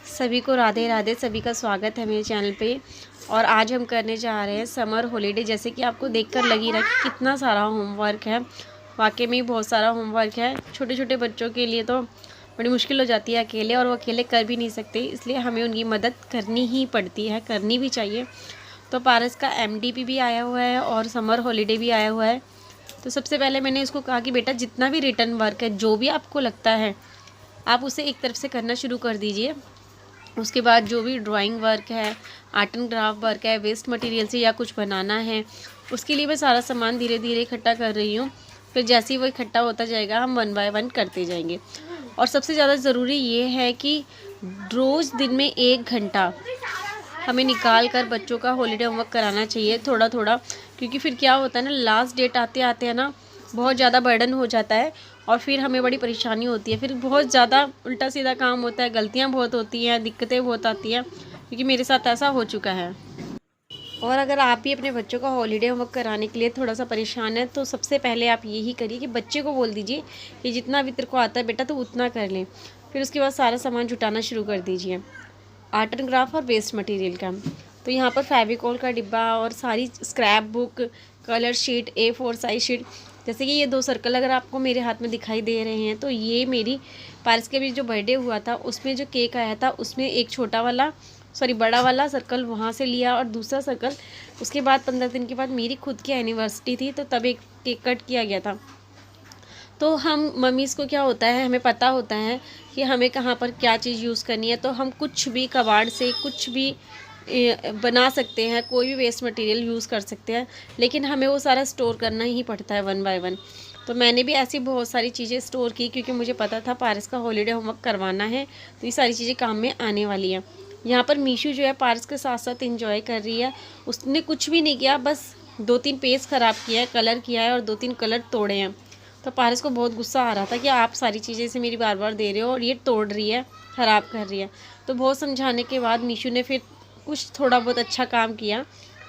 सभी को राधे राधे। सभी का स्वागत है मेरे चैनल पे। और आज हम करने जा रहे हैं समर हॉलीडे। जैसे कि आपको देखकर लग ही रहा है कि कितना सारा होमवर्क है। वाकई में बहुत सारा होमवर्क है। छोटे छोटे बच्चों के लिए तो बड़ी मुश्किल हो जाती है अकेले, और वो अकेले कर भी नहीं सकते, इसलिए हमें उनकी मदद करनी ही पड़ती है, करनी भी चाहिए। तो पारस का MDP भी आया हुआ है और समर हॉलीडे भी आया हुआ है। तो सबसे पहले मैंने इसको कहा कि बेटा जितना भी रिटर्न वर्क है, जो भी आपको लगता है, आप उसे एक तरफ से करना शुरू कर दीजिए। उसके बाद जो भी ड्राइंग वर्क है, आर्ट एंड क्राफ्ट वर्क है, वेस्ट मटेरियल से या कुछ बनाना है, उसके लिए मैं सारा सामान धीरे धीरे इकट्ठा कर रही हूँ। फिर जैसे ही वो इकट्ठा होता जाएगा हम 1 बाय 1 करते जाएंगे। और सबसे ज़्यादा ज़रूरी ये है कि रोज़ दिन में 1 घंटा हमें निकाल कर बच्चों का हॉलीडे होमवर्क कराना चाहिए, थोड़ा थोड़ा। क्योंकि फिर क्या होता है ना, लास्ट डेट आते आते है ना, बहुत ज़्यादा बर्डन हो जाता है और फिर हमें बड़ी परेशानी होती है। फिर बहुत ज़्यादा उल्टा सीधा काम होता है, गलतियाँ बहुत होती हैं, दिक्कतें बहुत आती हैं। क्योंकि मेरे साथ ऐसा हो चुका है। और अगर आप भी अपने बच्चों का हॉलीडे होमवर्क कराने के लिए थोड़ा सा परेशान है, तो सबसे पहले आप यही करिए कि बच्चे को बोल दीजिए कि जितना भी तेरे को आता है बेटा तो उतना कर लें। फिर उसके बाद सारा सामान जुटाना शुरू कर दीजिए, आर्ट एंड क्राफ्ट और वेस्ट मटेरियल का। तो यहाँ पर फेविकॉल का डिब्बा और सारी scrap book, colour sheet, A4 size sheet. जैसे कि ये 2 सर्कल अगर आपको मेरे हाथ में दिखाई दे रहे हैं, तो ये मेरी पारस के भी जो बर्थडे हुआ था उसमें जो केक आया था, उसमें एक बड़ा वाला सर्कल वहाँ से लिया, और दूसरा सर्कल उसके बाद 15 दिन के बाद मेरी खुद की एनिवर्सरी थी, तो तब एक केक कट किया गया था। तो हम मम्मीज़ को क्या होता है, हमें पता होता है कि हमें कहाँ पर क्या चीज़ यूज़ करनी है, तो हम कुछ भी कबाड़ से कुछ भी बना सकते हैं, कोई भी वेस्ट मटेरियल यूज़ कर सकते हैं। लेकिन हमें वो सारा स्टोर करना ही पड़ता है 1 बाय 1। तो मैंने भी ऐसी बहुत सारी चीज़ें स्टोर की, क्योंकि मुझे पता था पारस का हॉलीडे होमवर्क करवाना है, तो ये सारी चीज़ें काम में आने वाली हैं। यहाँ पर मीशू जो है पारस के साथ साथ इंजॉय कर रही है। उसने कुछ भी नहीं किया, बस 2-3 पेज ख़राब किया है, कलर किया है और 2-3 कलर तोड़े हैं। तो पारस को बहुत गुस्सा आ रहा था कि आप सारी चीज़ें इसे मेरी बार बार दे रहे हो और ये तोड़ रही है, ख़राब कर रही है। तो बहुत समझाने के बाद मीशू ने फिर कुछ थोड़ा बहुत अच्छा काम किया।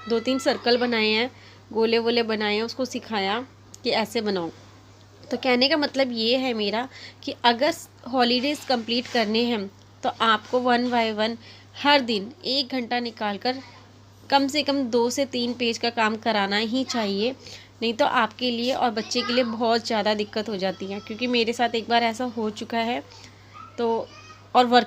2-3 सर्कल बनाए हैं, गोले वोले बनाए हैं, उसको सिखाया कि ऐसे बनाओ। तो कहने का मतलब ये है मेरा कि अगर हॉलीडेज़ कंप्लीट करने हैं, तो आपको 1 बाय 1 हर दिन 1 घंटा निकाल कर कम से कम 2 से 3 पेज का काम कराना ही चाहिए। नहीं तो आपके लिए और बच्चे के लिए बहुत ज़्यादा दिक्कत हो जाती है। क्योंकि मेरे साथ एक बार ऐसा हो चुका है। तो और वर्क